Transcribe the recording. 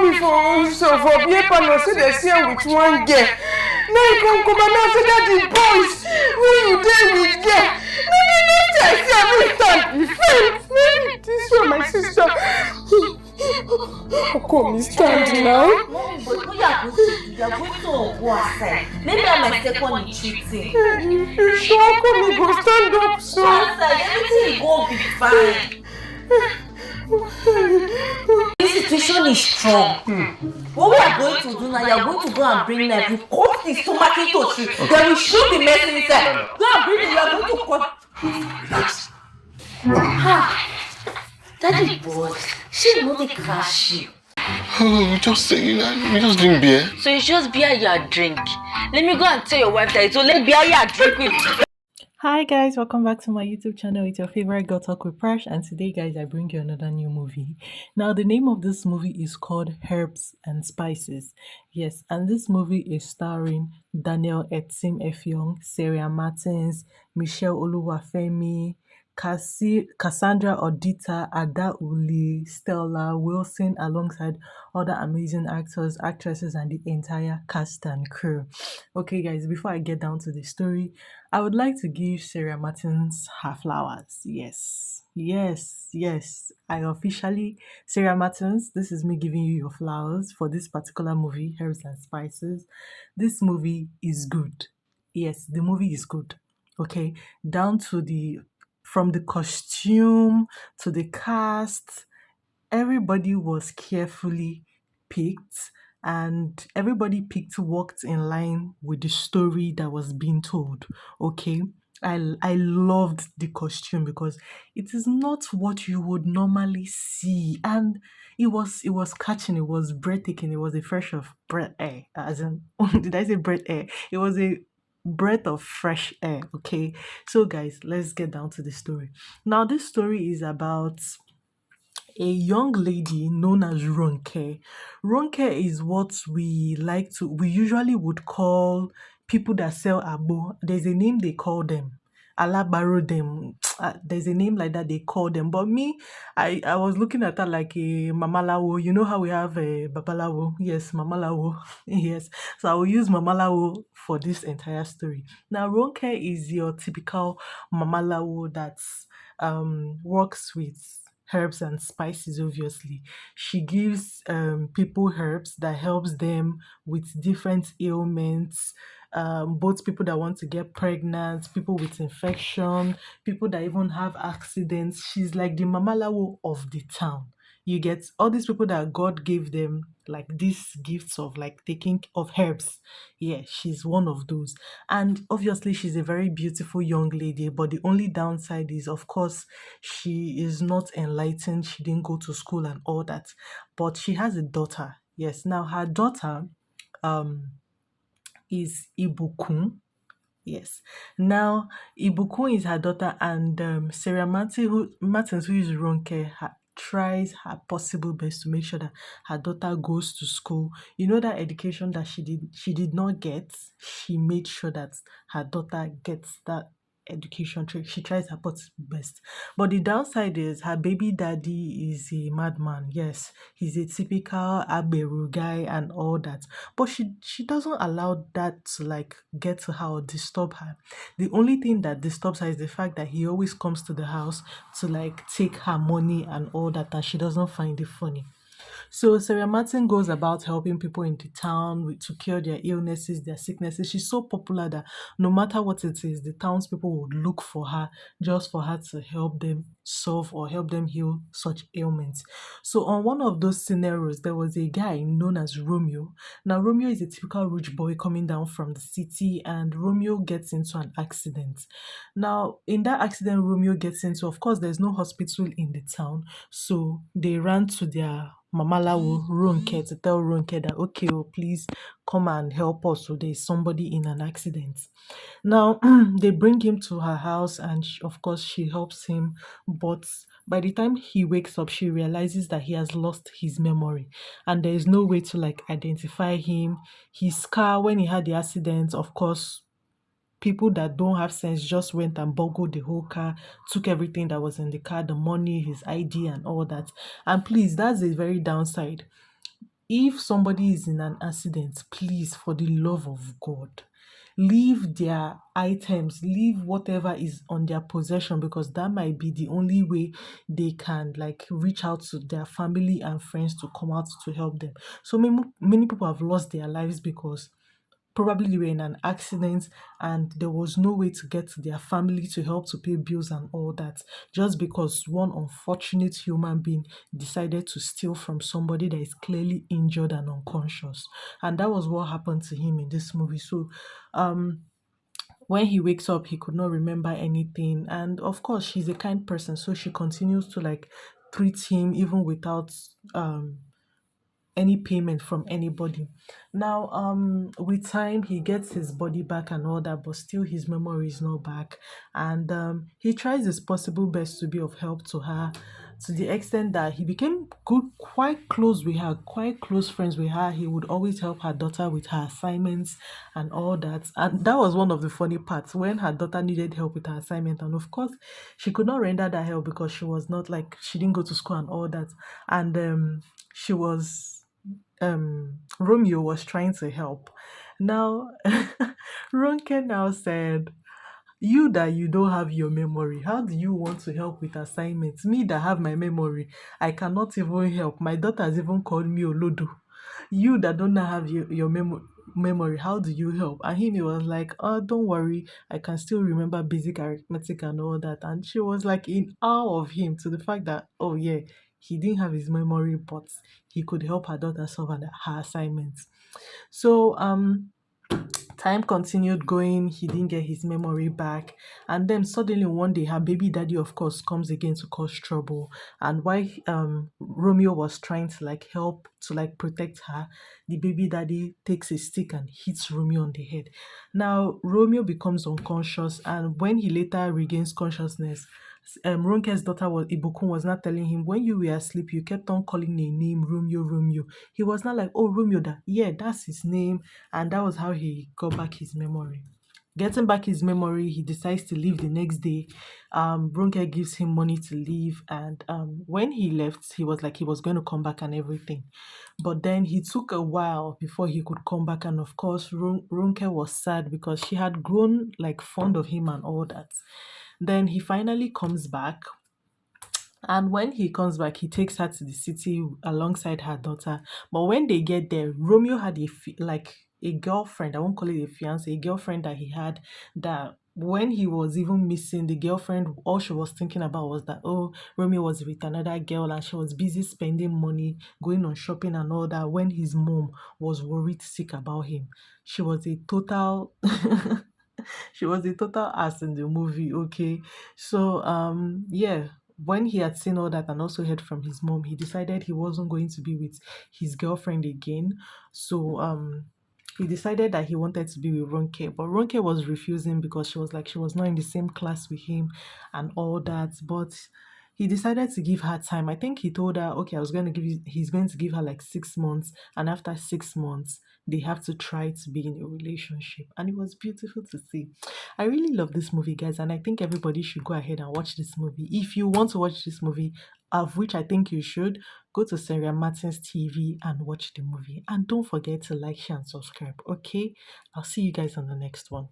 me for being partner, say they see with one girl. Now you come and now say that the boys who you did with girl. No, I see every stand defense. Maybe this one my sister. How come you stand now? Mommy, but what you are going to do? You are going to go aside. Maybe I'm my second cheating. You sure? How come you go stand up so? Everything will be fine. This situation is strong. What we are going to do now, you are going to go and bring knife. You cut the stomach into tree. Then we shoot the medicine inside. Go and bring it. You are going to cut. Relax. Daddy boys, she know they crash you. We just drink beer. So it's just beer you drink. Let me go and tell your wife that it's only beer you drink with. Hi guys, welcome back to my YouTube channel. It's your favorite girl talk with Prash, and today guys I bring you another new movie. Now the name of this movie is called Herbs and Spices. Yes, and this movie is starring Daniel Etim, Sarian Martins, Michelle Oluwafemi, Cassandra Odita, Ada Uli, Stella Wilson, alongside other amazing actors, actresses, and the entire cast and crew. Okay guys, before I get down to the story, I would like to give Sarah Martins her flowers. Yes. I officially, Sarah Martins, this is me giving you your flowers for this particular movie, Herbs and Spices. This movie is good. Yes, the movie is good. Okay, down to from the costume to the cast, everybody was carefully picked, and everybody picked worked in line with the story that was being told. Okay, I loved the costume because it is not what you would normally see, and it was catching, it was breathtaking, it was a fresh of breath air, as in did I say breath air? It was a breath of fresh air. Okay, so guys, let's get down to the story. Now this story is about a young lady known as Ronke. Ronke is what we usually would call people that sell abo. There's a name they call them. Alabaro them. There's a name like that they call them. But me, I was looking at her like a mamalawo. You know how we have a babalawo? Yes, mamalawo. Yes. So I will use mamalawo for this entire story. Now, Ronke is your typical mamalawo that works with herbs and spices. Obviously, she gives people herbs that helps them with different ailments, both people that want to get pregnant, people with infection, people that even have accidents. She's like the mamalawo of the town. You get all these people that God gave them like these gifts of like taking of herbs. Yeah, she's one of those. And obviously she's a very beautiful young lady, but the only downside is, of course, she is not enlightened. She didn't go to school and all that. But she has a daughter. Yes. Now her daughter is Ibukun. Yes. Now, Ibukun is her daughter, and Sarah Martins, who is Ronke, tries her possible best to make sure that her daughter goes to school. You know, that education that she did not get, she made sure that her daughter gets that education. She tries her best. But the downside is her baby daddy is a madman. Yes, he's a typical Aberu guy and all that. But she doesn't allow that to like get to her or disturb her. The only thing that disturbs her is the fact that he always comes to the house to like take her money and all that, and she doesn't find it funny. So Sarah Martin goes about helping people in the town to cure their illnesses, their sicknesses. She's so popular that no matter what it is, the townspeople would look for her just for her to help them solve or help them heal such ailments. So on one of those scenarios, there was a guy known as Romeo. Now Romeo is a typical rich boy coming down from the city, and Romeo gets into an accident. Now in that accident Romeo gets into, of course, there's no hospital in the town, so they ran to their Mamalawo Ronke to tell Ronke that, okay, please come and help us. So there's somebody in an accident. Now they bring him to her house, and of course she helps him. But by the time he wakes up, she realizes that he has lost his memory, and there is no way to like identify him. His car, when he had the accident, of course, people that don't have sense just went and boggled the whole car, took everything that was in the car, the money, his ID, and all that. And please, that's a very downside. if somebody is in an accident, please, for the love of God, leave their items, leave whatever is on their possession, because that might be the only way they can like reach out to their family and friends to come out to help them. So many people have lost their lives because probably they were in an accident and there was no way to get to their family to help to pay bills and all that, just because one unfortunate human being decided to steal from somebody that is clearly injured and unconscious. And that was what happened to him in this movie. So um when he wakes up, he could not remember anything, and of course she's a kind person, so she continues to like treat him even without any payment from anybody. Now, with time, he gets his body back and all that, but still his memory is not back. And he tries his possible best to be of help to her, to the extent that he became quite close with her, quite close friends with her. He would always help her daughter with her assignments and all that. And that was one of the funny parts when her daughter needed help with her assignment. And of course, she could not render that help because she was not like, she didn't go to school and all that. And she was Romeo was trying to help. Now, Ronke now said, "You that you don't have your memory, how do you want to help with assignments? Me that have my memory, I cannot even help. My daughter has even called me Olodo. You that don't have your memory, how do you help?" And he was like, "Oh, don't worry, I can still remember basic arithmetic and all that." And she was like in awe of him, to the fact that, oh yeah, he didn't have his memory, but he could help her daughter solve her assignments. So time continued going. He didn't get his memory back, and then suddenly one day her baby daddy, of course, comes again to cause trouble. And while Romeo was trying to like help to like protect her, the baby daddy takes a stick and hits Romeo on the head. Now Romeo becomes unconscious, and when he later regains consciousness, Ronke's daughter was Ibukun was not telling him, when you were asleep, you kept on calling a name, Romeo, Romeo. He was not like, oh, Romeo, that, yeah, that's his name. And that was how he got back his memory. Getting back his memory, he decides to leave the next day. Ronke gives him money to leave. And when he left, he was like he was going to come back and everything. But then he took a while before he could come back. And of course, Ronke was sad because she had grown like fond of him and all that. Then he finally comes back, and when he comes back, he takes her to the city alongside her daughter. But when they get there, Romeo had like a girlfriend. I won't call it a fiance, a girlfriend that he had. That when he was even missing, the girlfriend, all she was thinking about was that, oh, Romeo was with another girl, and she was busy spending money, going on shopping and all that. When his mom was worried sick about him, she was a total she was a total ass in the movie, okay? So yeah, when he had seen all that and also heard from his mom, he decided he wasn't going to be with his girlfriend again. So he decided that he wanted to be with Ronke, but Ronke was refusing because she was like she was not in the same class with him and all that. But he decided to give her time. I think he told her, okay, he's going to give her like 6 months, and after 6 months, they have to try to be in a relationship. And it was beautiful to see. I really love this movie, guys, and I think everybody should go ahead and watch this movie. If you want to watch this movie, of which I think you should, go to Sarian Martin's TV and watch the movie. And don't forget to like, share, and subscribe, okay? I'll see you guys on the next one.